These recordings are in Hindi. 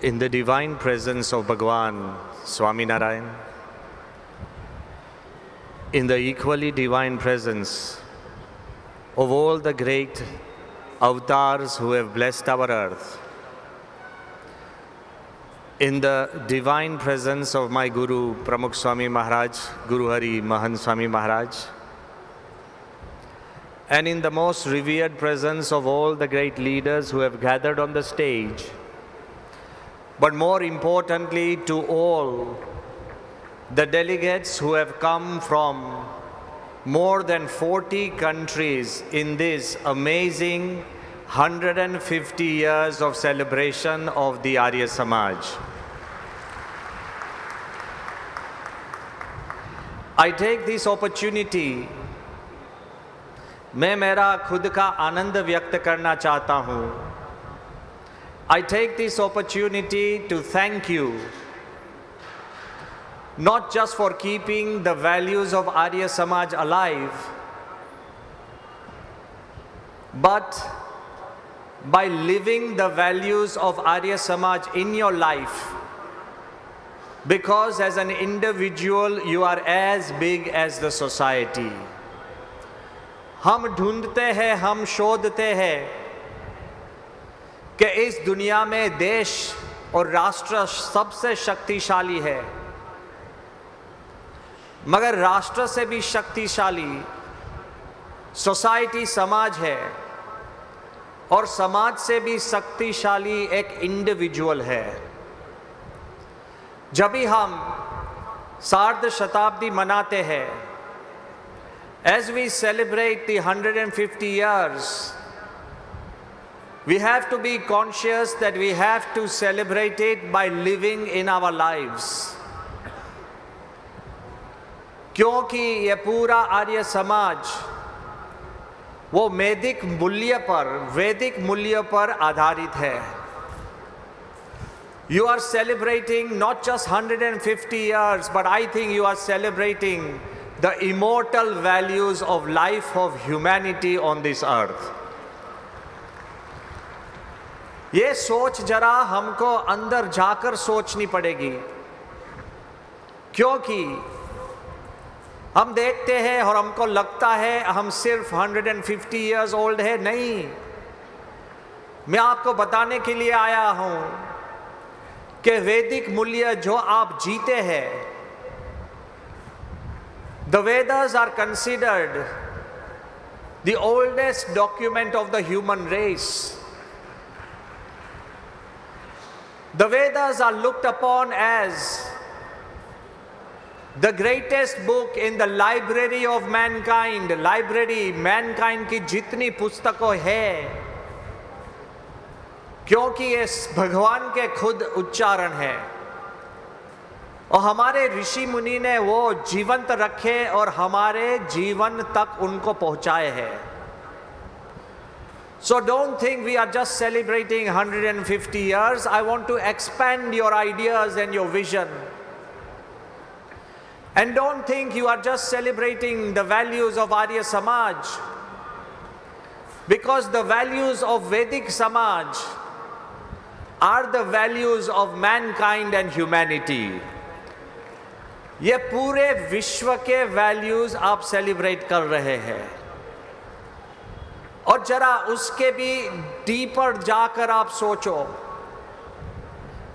in the divine presence of Bhagwan Swaminarayan, in the equally divine presence of all the great avatars who have blessed our earth, in the divine presence of my Guru Pramukh Swami Maharaj, Guru Hari Mahant Swami Maharaj, and in the most revered presence of all the great leaders who have gathered on the stage, but more importantly to all the delegates who have come from more than 40 countries in this amazing 150 years of celebration of the Arya Samaj. I take this opportunity, मैं मेरा खुद का आनंद व्यक्त करना चाहता हूँ. I take this opportunity to thank you, not just for keeping the values of Arya Samaj alive, but by living the values of Arya Samaj in your life, because as an individual you are as big as the society. हम ढूंढते हैं, हम शोधते हैं कि इस दुनिया में देश और राष्ट्र सबसे शक्तिशाली है, मगर राष्ट्र से भी शक्तिशाली सोसाइटी समाज है, और समाज से भी शक्तिशाली एक इंडिविजुअल है. जब भी हम सार्ध शताब्दी मनाते हैं, as we celebrate the 150 years, we have to be conscious that we have to celebrate it by living in our lives. क्योंकि ये पूरा आर्य समाज वो वैदिक मूल्य पर आधारित है. You are celebrating not just 150 years, but I think you are celebrating the immortal values of life of humanity on this earth. ये सोच जरा हमको अंदर जाकर सोचनी पड़ेगी, क्योंकि हम देखते हैं और हमको लगता है हम सिर्फ 150 इयर्स ओल्ड है. नहीं, मैं आपको बताने के लिए आया हूं कि वैदिक मूल्य जो आप जीते हैं, the Vedas are considered the oldest document of the human race. The Vedas are looked upon as the greatest book in the library of mankind. mankind की जितनी पुस्तकों है, क्योंकि ये भगवान के खुद उच्चारण है, और हमारे ऋषि मुनि ने वो जीवंत रखे और हमारे जीवन तक उनको पहुंचाए हैं. So don't think we are just celebrating 150 years. I want to expand your ideas and your vision. And don't think you are just celebrating the values of Arya Samaj, because the values of Vedic Samaj are the values of mankind and humanity. ये पूरे विश्व के वैल्यूज आप सेलिब्रेट कर रहे हैं, और जरा उसके भी डीपर जाकर आप सोचो.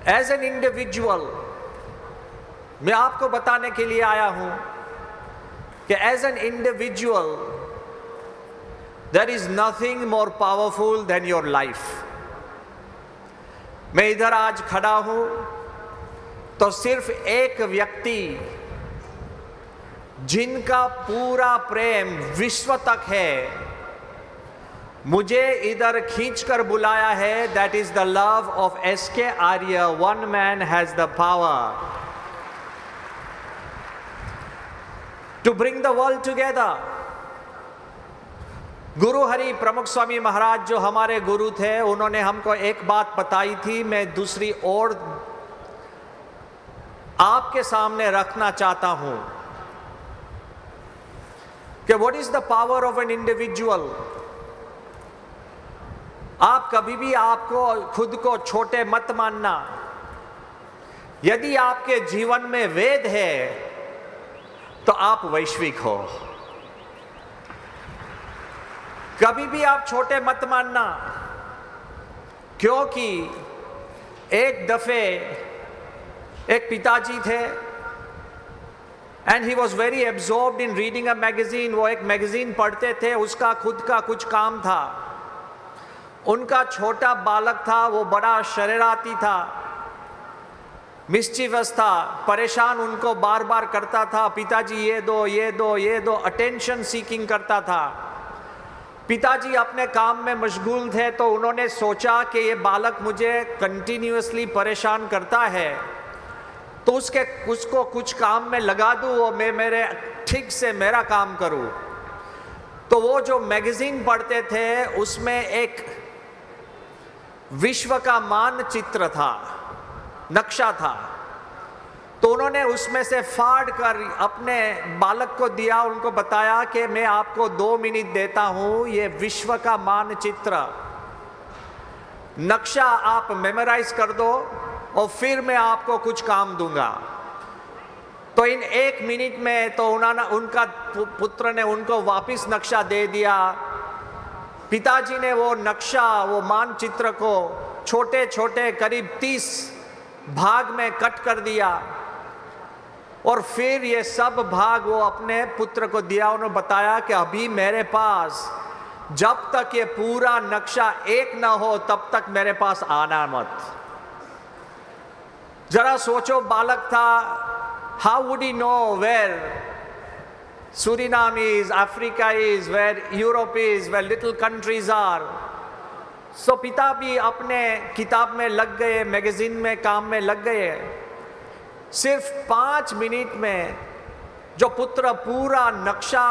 एज एन इंडिविजुअल मैं आपको बताने के लिए आया हूं कि as an individual there is nothing more powerful than your life. मैं इधर आज खड़ा हूं तो सिर्फ एक व्यक्ति जिनका पूरा प्रेम विश्व तक है, मुझे इधर खींचकर बुलाया है. That is the love of SK. Arya. One man has the power to bring the world together. Guru Hari प्रमुख स्वामी महाराज जो हमारे गुरु थे, उन्होंने हमको एक बात बताई थी, मैं दूसरी ओर आपके सामने रखना चाहता हूं कि what is the power of an individual. आप कभी भी आपको खुद को छोटे मत मानना. यदि आपके जीवन में वेद है तो आप वैश्विक हो। कभी भी आप छोटे मत मानना, क्योंकि एक दफे एक पिताजी थे and he was very absorbed in reading a magazine. वो एक मैगजीन पढ़ते थे, उसका खुद का कुछ काम था। उनका छोटा बालक था, वो बड़ा शरारती था, मिस्चीवस था, परेशान उनको बार बार करता था, पिताजी ये दो ये दो ये दो, अटेंशन सीकिंग करता था। पिताजी अपने काम में मशगूल थे, तो उन्होंने सोचा कि ये बालक मुझे कंटिन्यूअसली परेशान करता है, तो उसको कुछ काम में लगा दूँ और मैं मेरे ठीक से मेरा काम करूँ। तो वो जो मैगजीन पढ़ते थे उसमें एक विश्व का मानचित्र था, नक्शा था। तो उन्होंने उसमें से फाड़ कर अपने बालक को दिया, उनको बताया कि मैं आपको 2 मिनट देता हूं, ये विश्व का मानचित्र नक्शा आप मेमोराइज कर दो और फिर मैं आपको कुछ काम दूंगा। तो इन 1 मिनट में तो उनका पुत्र ने उनको वापस नक्शा दे दिया। पिताजी ने वो नक्शा, वो मानचित्र को छोटे छोटे करीब 30 भाग में कट कर दिया और फिर ये सब भाग वो अपने पुत्र को दिया। उन्होंने बताया कि अभी मेरे पास जब तक ये पूरा नक्शा एक ना हो तब तक मेरे पास आना मत। जरा सोचो, बालक था, how would he know where Suriname is, Africa is, where Europe is, where little countries are. So पिता भी अपने किताब में लग गए, मैगजीन में काम में लग गए। सिर्फ 5 मिनट में जो पुत्र पूरा नक्शा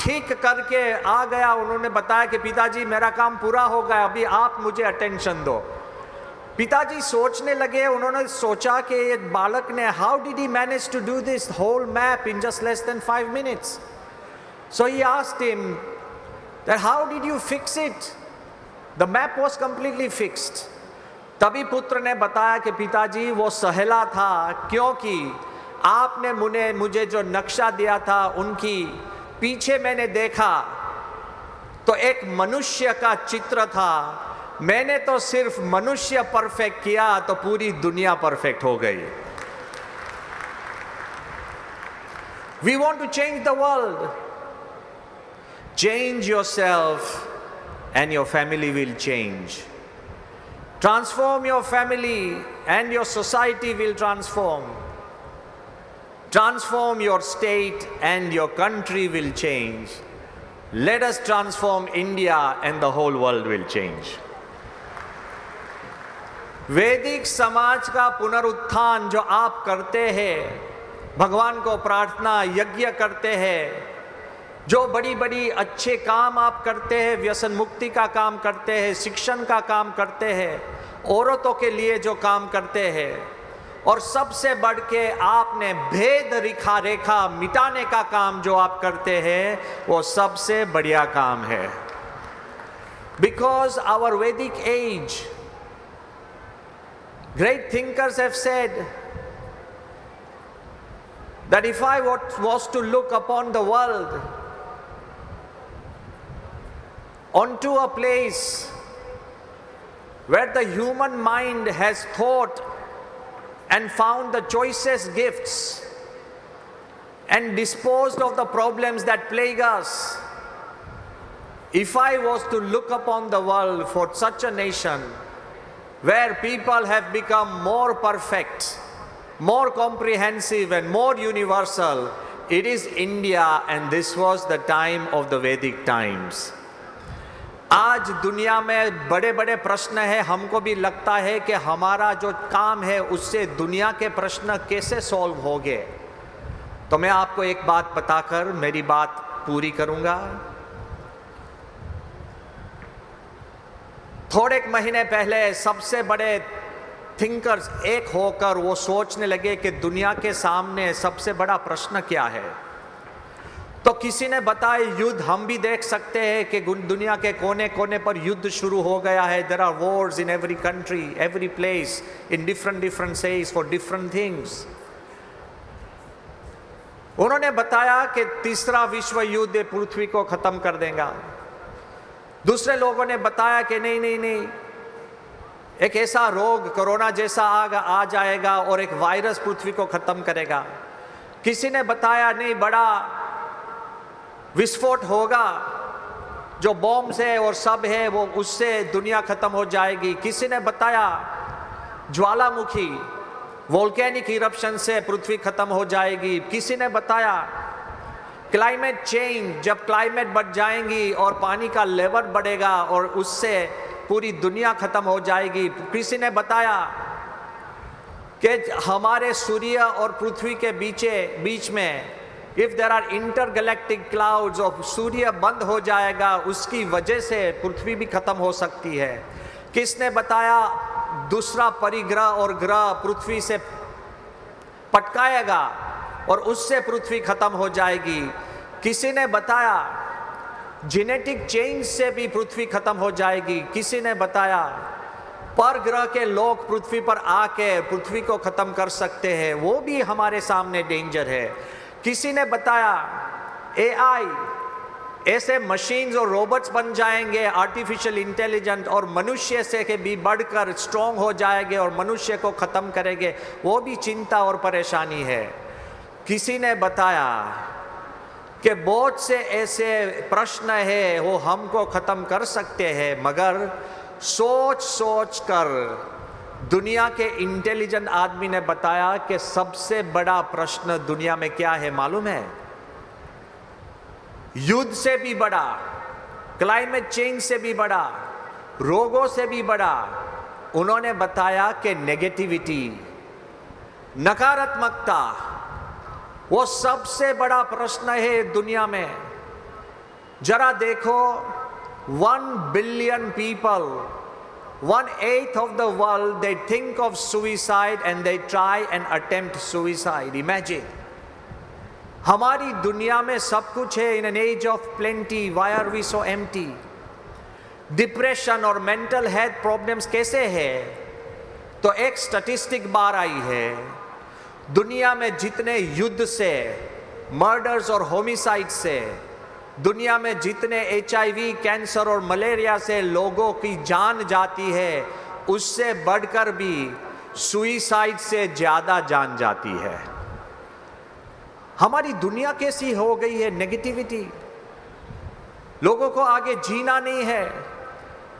ठीक करके आ गया, उन्होंने बताया कि पिताजी मेरा काम पूरा हो गया, अभी आप मुझे अटेंशन दो। पिताजी सोचने लगे, उन्होंने सोचा कि ये बालक ने, how did he manage to do this whole map in just less than 5 minutes? So he asked him that how did you fix it? The map was completely fixed. तभी पुत्र ने बताया कि पिताजी वो सहेला था, क्योंकि आपने मुझे जो नक्शा दिया था उनकी पीछे मैंने देखा तो एक मनुष्य का चित्र था। मैंने तो सिर्फ मनुष्य परफेक्ट किया तो पूरी दुनिया परफेक्ट हो गई। We want to change the world. Change yourself and your family will change. Transform your family and your society will transform. Transform your state and your country will change. Let us transform India and the whole world will change. वैदिक समाज का पुनरुत्थान जो आप करते हैं, भगवान को प्रार्थना यज्ञ करते हैं, जो बड़ी बड़ी अच्छे काम आप करते हैं, व्यसन मुक्ति का काम करते हैं, शिक्षण का काम करते हैं, औरतों के लिए जो काम करते हैं, और सबसे बढ़ के आपने भेद रेखा मिटाने का काम जो आप करते हैं, वो सबसे बढ़िया काम है। Because our Vedic age, great thinkers have said that if I was to look upon the world onto a place where the human mind has thought and found the choicest gifts and disposed of the problems that plague us, if I was to look upon the world for such a nation where people have become more perfect, more comprehensive and more universal, it is India, and this was the time of the Vedic times. आज दुनिया में बड़े बड़े प्रश्न हैं, हमको भी लगता है कि हमारा जो काम है उससे दुनिया के प्रश्न कैसे सॉल्व होंगे। तो मैं आपको एक बात बताकर मेरी बात पूरी करूंगा। थोड़े महीने पहले सबसे बड़े थिंकर्स एक होकर वो सोचने लगे कि दुनिया के सामने सबसे बड़ा प्रश्न क्या है। तो किसी ने बताया युद्ध हम भी देख सकते हैं कि दुनिया के कोने कोने पर युद्ध शुरू हो गया है. There are wars in every country, every place, in different ages for different things. उन्होंने बताया कि तीसरा विश्व युद्ध पृथ्वी को खत्म कर देगा. दूसरे लोगों ने बताया कि नहीं, एक ऐसा रोग कोरोना जैसा आ जाएगा और एक वायरस पृथ्वी को खत्म करेगा. किसी ने बताया नहीं, बड़ा विस्फोट होगा जो बॉम्ब से और सब है वो, उससे दुनिया खत्म हो जाएगी. किसी ने बताया ज्वालामुखी वोल्केनिक इरप्शन से पृथ्वी खत्म हो जाएगी. किसी ने बताया क्लाइमेट चेंज, जब क्लाइमेट बढ़ जाएंगी और पानी का लेवल बढ़ेगा और उससे पूरी दुनिया खत्म हो जाएगी. किसी ने बताया कि हमारे सूर्य और पृथ्वी के बीच में if there are intergalactic clouds और सूर्य बंद हो जाएगा, उसकी वजह से पृथ्वी भी खत्म हो सकती है. किसने बताया दूसरा परिग्रह और ग्रह पृथ्वी से पटकाएगा और उससे पृथ्वी खत्म हो जाएगी. किसी ने बताया जेनेटिक चेंज से भी पृथ्वी खत्म हो जाएगी. किसी ने बताया पर ग्रह के लोग पृथ्वी पर आके पृथ्वी को खत्म कर सकते हैं, वो भी हमारे सामने डेंजर है. किसी ने बताया AI, ऐसे मशीन्स और रोबोट्स बन जाएंगे आर्टिफिशियल इंटेलिजेंट और मनुष्य से के भी बढ़कर स्ट्रॉन्ग हो जाएंगे और मनुष्य को खत्म करेंगे, वो भी चिंता और परेशानी है. किसी ने बताया कि बहुत से ऐसे प्रश्न है वो हमको खत्म कर सकते हैं, मगर सोच कर दुनिया के इंटेलिजेंट आदमी ने बताया कि सबसे बड़ा प्रश्न दुनिया में क्या है मालूम है? युद्ध से भी बड़ा, क्लाइमेट चेंज से भी बड़ा, रोगों से भी बड़ा. उन्होंने बताया कि नेगेटिविटी, नकारात्मकता, वो सबसे बड़ा प्रश्न है दुनिया में. जरा देखो, 1 billion people, 1/8 of the world, they think of suicide and they try and attempt suicide. Imagine. हमारी दुनिया में सब कुछ है. In an age of plenty, why are we so empty? Depression और मेंटल हेल्थ प्रॉब्लम्स कैसे है? तो एक स्टैटिस्टिक बार आई है, दुनिया में जितने युद्ध से, मर्डर्स और होमिसाइड से, दुनिया में जितने HIV, कैंसर और मलेरिया से लोगों की जान जाती है, उससे बढ़कर भी सुइसाइड से ज्यादा जान जाती है. हमारी दुनिया कैसी हो गई है? नेगेटिविटी. लोगों को आगे जीना नहीं है,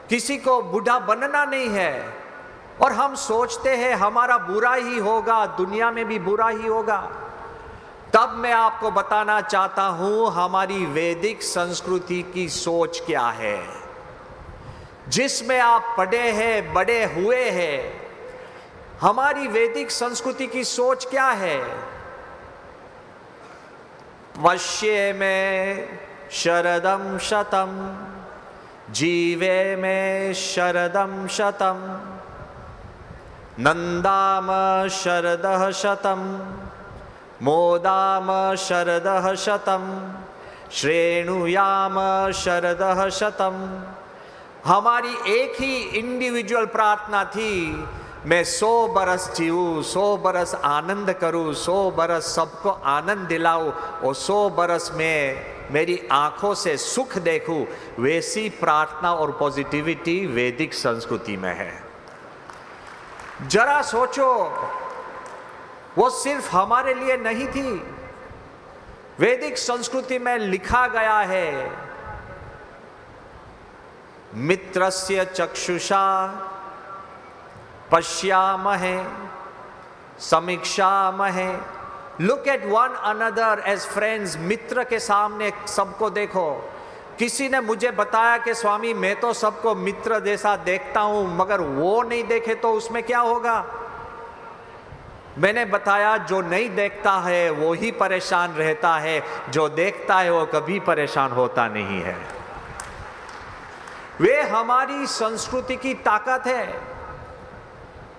किसी को बूढ़ा बनना नहीं है, और हम सोचते हैं हमारा बुरा ही होगा, दुनिया में भी बुरा ही होगा. तब मैं आपको बताना चाहता हूं हमारी वैदिक संस्कृति की सोच क्या है, जिसमें आप पढ़े हैं, बड़े हुए हैं. हमारी वैदिक संस्कृति की सोच क्या है? वश्ये में शरदम शतम, जीवे में शरदम शतम, नंदाम शरदः शतम, मोदाम शरदः शतम, श्रेणुयाम शरदः शतम. हमारी एक ही इंडिविजुअल प्रार्थना थी, मैं 100 बरस जीऊँ, 100 बरस आनंद करूँ, 100 बरस सबको आनंद दिलाऊँ और 100 बरस में मेरी आंखों से सुख देखूँ. वैसी प्रार्थना और पॉजिटिविटी वैदिक संस्कृति में है. जरा सोचो, वो सिर्फ हमारे लिए नहीं थी. वैदिक संस्कृति में लिखा गया है, मित्रस्य चक्षुषा पश्यामहे समीक्षामहे. Look at one another as friends. मित्र के सामने सबको देखो. किसी ने मुझे बताया कि स्वामी मैं तो सबको मित्र जैसा देखता हूं, मगर वो नहीं देखे तो उसमें क्या होगा? मैंने बताया जो नहीं देखता है वो ही परेशान रहता है, जो देखता है वो कभी परेशान होता नहीं है. वे हमारी संस्कृति की ताकत है.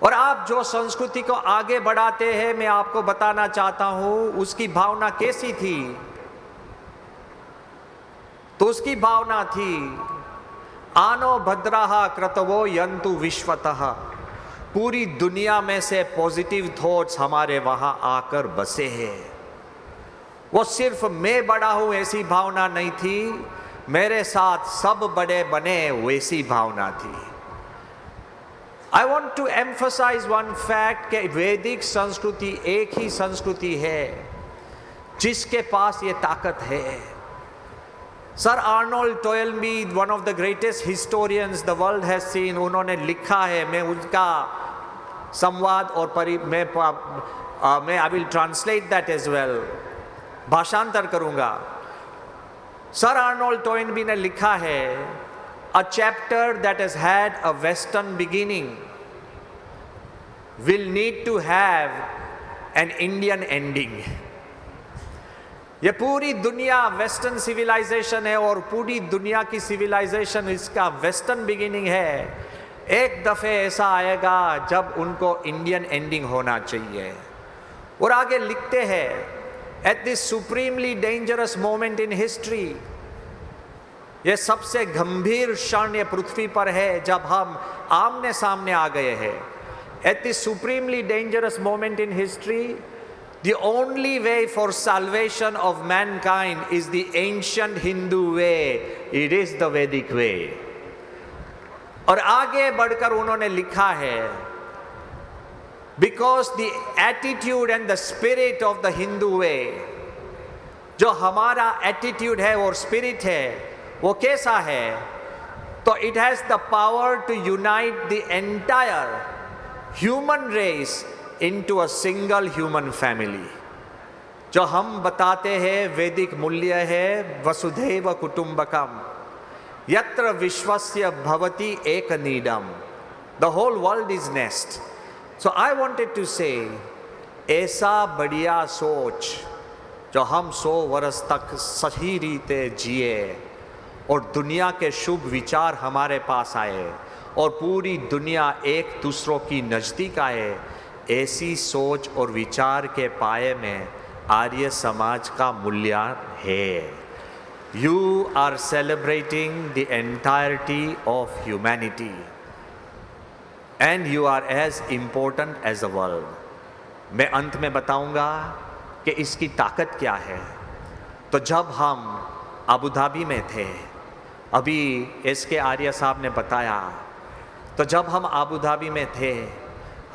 और आप जो संस्कृति को आगे बढ़ाते हैं, मैं आपको बताना चाहता हूं उसकी भावना कैसी थी. तो उसकी भावना थी आनो भद्राः क्रतवो यन्तु विश्वतः, पूरी दुनिया में से पॉजिटिव थॉट्स हमारे वहां आकर बसे हैं। वो सिर्फ मैं बड़ा हूं ऐसी भावना नहीं थी, मेरे साथ सब बड़े बने वैसी भावना थी। I want to emphasize one fact कि वैदिक संस्कृति एक ही संस्कृति है जिसके पास ये ताकत है। Sir Arnold Toynbee, one of the greatest historians the world has seen, उन्होंने लिखा है, मैं उनका संवाद और मैं I will translate that as well, भाषांतर करूंगा। सर आर्नोल्ड टोयनबी ने लिखा है, a chapter that has had a western beginning will need to have an Indian ending। ये पूरी दुनिया वेस्टर्न सिविलाइजेशन है और पूरी दुनिया की सिविलाइजेशन इसका वेस्टर्न बिगिनिंग है। एक दफे ऐसा आएगा जब उनको इंडियन एंडिंग होना चाहिए। और आगे लिखते हैं, at this supremely dangerous moment in history, ये सबसे गंभीर क्षण ये पृथ्वी पर है जब हम आमने सामने आ गए हैं। At this supremely dangerous moment in history, the only way for salvation of mankind is the ancient Hindu way, it is the Vedic way। और आगे बढ़कर उन्होंने लिखा है, because the attitude and the spirit of the Hindu way, जो हमारा attitude है और spirit है वो कैसा है, तो it has the power to unite the entire human race into a single human family। जो हम बताते हैं वैदिक मूल्य है वसुधैव कुटुंबकम, यत्र विश्वस्य भवति एकनीडम, the whole world is nest. So I wanted to say, ऐसा बढ़िया सोच जो हम 100 वर्ष तक सही रीते जिए और दुनिया के शुभ विचार हमारे पास आए और पूरी दुनिया एक दूसरों की नज़दीक आए, ऐसी सोच और विचार के पाए में आर्य समाज का मूल्य है। You are celebrating the entirety of humanity and you are as important as the world. मैं अंत में बताऊंगा कि इसकी ताकत क्या है। तो जब हम अबू धाबी में थे, अभी एस.के. आर्य साहब ने बताया, तो जब हम अबू धाबी में थे,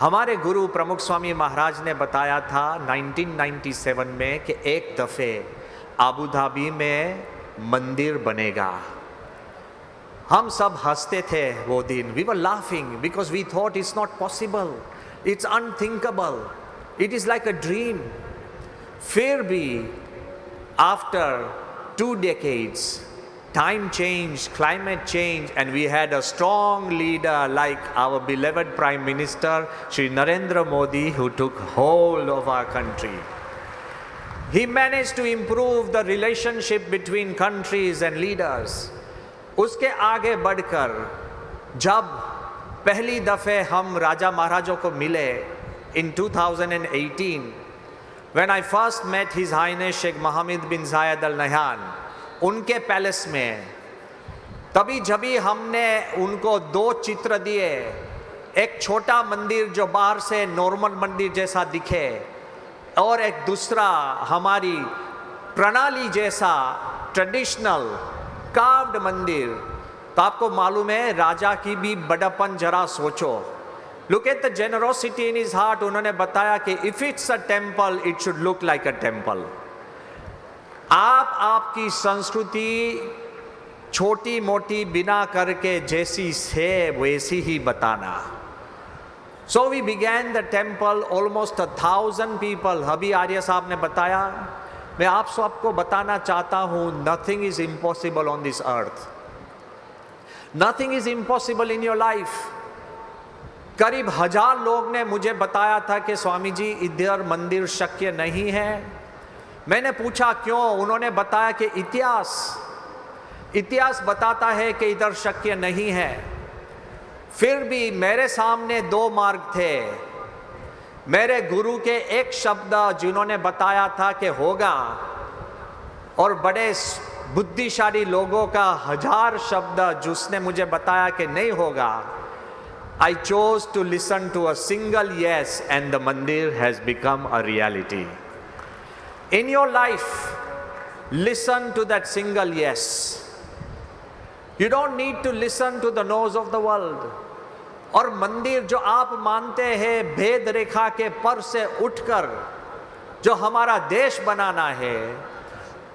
हमारे गुरु प्रमुख स्वामी महाराज ने बताया था 1997 में कि एक दफ़े अबू धाबी में मंदिर बनेगा। हम सब हंसते थे वो दिन, we were laughing because we thought it's not possible, it's unthinkable, it is like a dream. फिर भी after 2 decades time changed, climate changed, and we had a strong leader like our beloved Prime Minister Shri Narendra Modi, who took hold of our country. He managed to improve the relationship between countries and leaders. उसके आगे बढ़कर जब पहली दफ़े हम राजा महाराजों को मिले in 2018, when I first met His Highness Sheikh Mohammed bin Zayed Al Nahyan, उनके पैलेस में, तभी जभी हमने उनको 2 चित्र दिए, एक छोटा मंदिर जो बाहर से नॉर्मल मंदिर जैसा दिखे और एक दूसरा हमारी प्रणाली जैसा ट्रेडिशनल कार्व्ड मंदिर, तो आपको मालूम है राजा की भी बड़ापन जरा सोचो। Look at the generosity in his heart. उन्होंने बताया कि if it's a temple it should look like a temple. आपकी संस्कृति छोटी मोटी बिना करके जैसी से वैसी ही बताना। So we began the temple, almost 1000 people. अभी आर्य साहब ने बताया, मैं आप सबको बताना चाहता हूं, nothing is impossible on this earth, nothing is impossible in your life. करीब 1000 लोग ने मुझे बताया था कि स्वामी जी इधर मंदिर शक्य नहीं है। मैंने पूछा क्यों? उन्होंने बताया कि इतिहास बताता है कि इधर शक्य नहीं है। फिर भी मेरे सामने 2 मार्ग थे। मेरे गुरु के एक शब्द जिन्होंने बताया था कि होगा, और बड़े बुद्धिशाली लोगों का 1000 शब्द जिसने मुझे बताया कि नहीं होगा, I chose to listen to a single yes and the mandir has become a reality. In your life, listen to that single yes. You don't need to listen to the no's of the world. और मंदिर जो आप मानते हैं भेद रेखा के पर से उठकर जो हमारा देश बनाना है,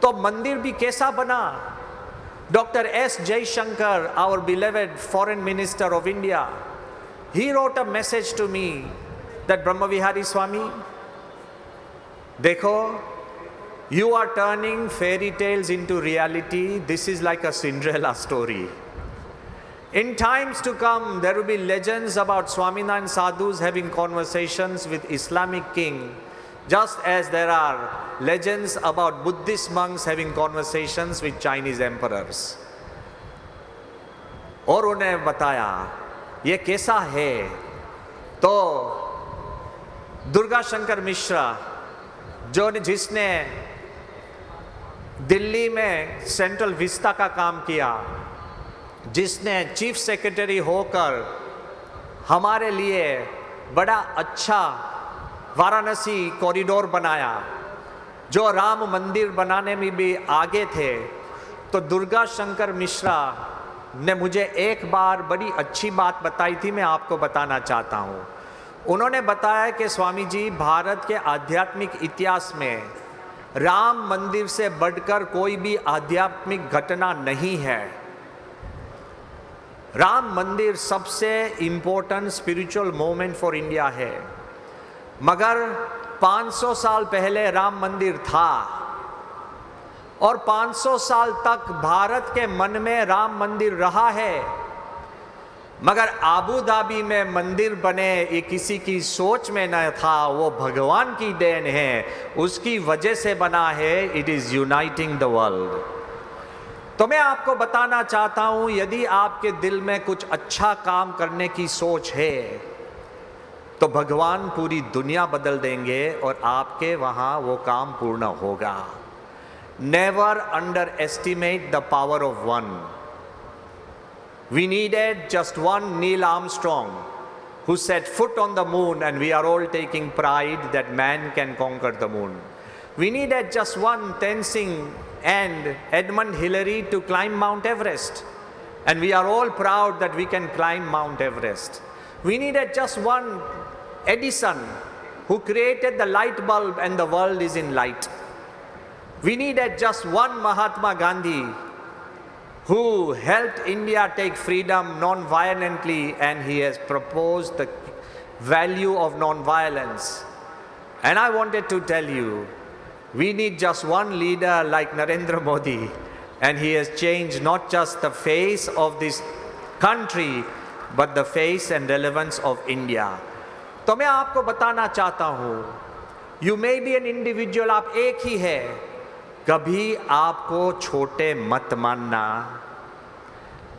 तो मंदिर भी कैसा बना? Dr. S. Jaishankar, our beloved Foreign Minister of India, he wrote a message to me that Brahma Vihari Swami, देखो, you are turning fairy tales into reality. This is like a Cinderella story. In times to come, there will be legends about Swaminarayan sadhus having conversations with Islamic king, just as there are legends about Buddhist monks having conversations with Chinese emperors. और उन्हें बताया ये कैसा है, तो दुर्गा शंकर मिश्रा जिसने दिल्ली में सेंट्रल विस्टा का काम किया, जिसने चीफ सेक्रेटरी होकर हमारे लिए बड़ा अच्छा वाराणसी कॉरिडोर बनाया, जो राम मंदिर बनाने में भी आगे थे, तो दुर्गा शंकर मिश्रा ने मुझे एक बार बड़ी अच्छी बात बताई थी, मैं आपको बताना चाहता हूँ। उन्होंने बताया कि स्वामी जी, भारत के आध्यात्मिक इतिहास में राम मंदिर से बढ़कर कोई भी आध्यात्मिक घटना नहीं है। राम मंदिर सबसे important spiritual moment for India है, मगर 500 साल पहले राम मंदिर था और 500 साल तक भारत के मन में राम मंदिर रहा है, मगर आबू धाबी में मंदिर बने ये किसी की सोच में न था, वो भगवान की देन है, उसकी वजह से बना है। It is uniting the world. तो मैं आपको बताना चाहता हूं, यदि आपके दिल में कुछ अच्छा काम करने की सोच है, तो भगवान पूरी दुनिया बदल देंगे और आपके वहां वो काम पूर्ण होगा। Never under estimate the power of one. We needed just one Neil Armstrong who set foot on the moon, and we are all taking pride that man can conquer the moon. We needed just one Tenzing and Edmund Hillary to climb Mount Everest, and we are all proud that we can climb Mount Everest. We needed just one Edison who created the light bulb, and the world is in light. We needed just one Mahatma Gandhi who helped India take freedom non-violently, and he has proposed the value of non-violence. And I wanted to tell you, we need just one leader like Narendra Modi, and he has changed not just the face of this country, but the face and relevance of India. तो मैं आपको बताना चाहता हूँ, you may be an individual, आप एक ही है, कभी आपको छोटे मत मानना।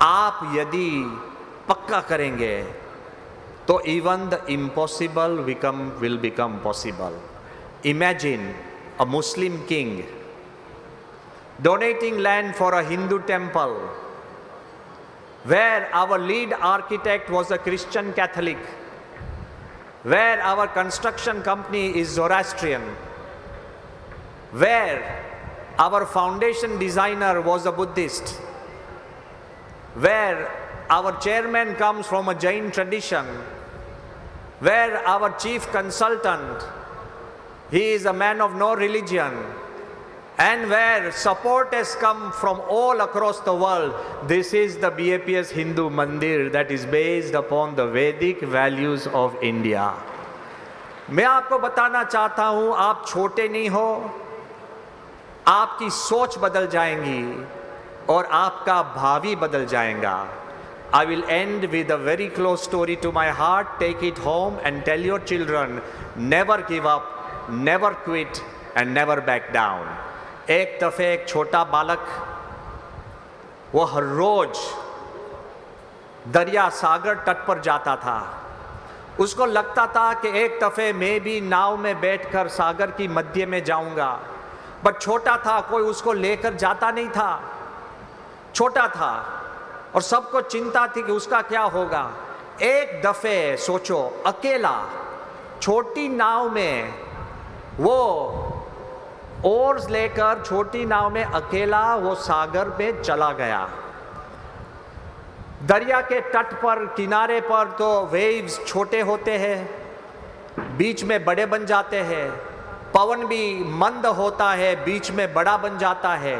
आप यदि पक्का करेंगे तो even the impossible will become possible. Imagine a Muslim king donating land for a Hindu temple where our lead architect was a Christian Catholic, where our construction company is Zoroastrian, where our foundation designer was a Buddhist, where our chairman comes from a Jain tradition, where our chief consultant, he is a man of no religion, and where support has come from all across the world. This is the BAPS Hindu Mandir that is based upon the Vedic values of India. मैं आपको बताना चाहता हूँ, आप छोटे नहीं हो, आपकी सोच बदल जाएंगी और आपका भावी बदल जाएगा। I will end with a very close story to my heart. Take it home and tell your children, never give up, never quit and never back down. एक दफे एक छोटा बालक, वो हर रोज दरिया सागर तट पर जाता था। उसको लगता था कि एक दफे मैं भी नाव में बैठकर सागर की मध्य में जाऊंगा। बट छोटा था, कोई उसको लेकर जाता नहीं था, छोटा था और सबको चिंता थी कि उसका क्या होगा। एक दफे सोचो, अकेला छोटी नाव में, वो ओर्स लेकर छोटी नाव में अकेला वो सागर में चला गया। दरिया के तट पर, किनारे पर तो वेव्स छोटे होते हैं, बीच में बड़े बन जाते हैं, पवन भी मंद होता है, बीच में बड़ा बन जाता है,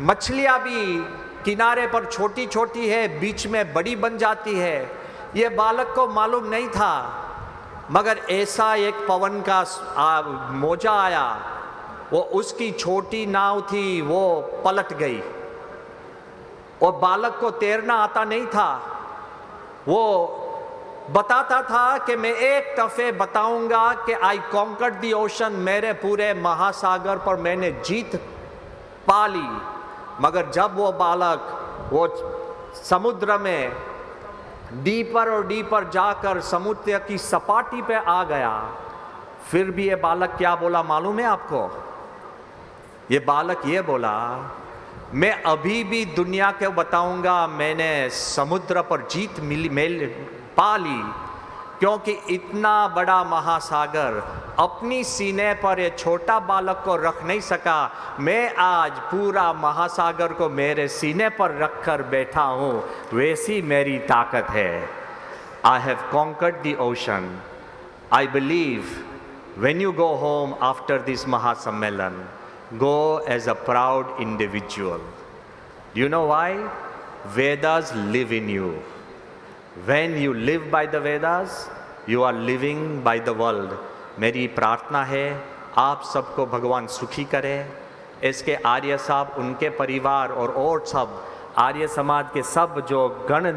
मछलियां भी किनारे पर छोटी छोटी है, बीच में बड़ी बन जाती है। ये बालक को मालूम नहीं था, मगर ऐसा एक पवन का मोजा आया, वो उसकी छोटी नाव थी, वो पलट गई। और बालक को तैरना आता नहीं था, वो बताता था कि मैं एक दफे बताऊंगा कि आई कॉन्कर्ड द ओशन, मेरे पूरे महासागर पर मैंने जीत पा ली। मगर जब वो बालक वो समुद्र में डीपर और डीपर जाकर समुद्र की सपाटी पे आ गया, फिर भी ये बालक क्या बोला मालूम है आपको? ये बालक ये बोला, मैं अभी भी दुनिया को बताऊंगा मैंने समुद्र पर जीत पा ली, क्योंकि इतना बड़ा महासागर अपनी सीने पर ये छोटा बालक को रख नहीं सका। मैं आज पूरा महासागर को मेरे सीने पर रखकर बैठा हूँ, वैसी मेरी ताकत है। I have conquered the ocean. I believe when you go home after this Mahasammelan, go as a proud individual. Do you know why? Vedas live in you. When you live by the Vedas, you are living by the world. मेरी प्रार्थना है आप सबको भगवान सुखी करे। इसके आर्य साहब, उनके परिवार और सब आर्य समाज के सब जो गण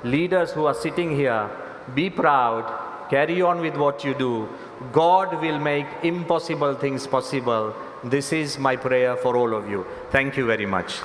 leaders who are sitting here, be proud, carry on with what you do. God will make impossible things possible. This is my prayer for all of you. Thank you very much.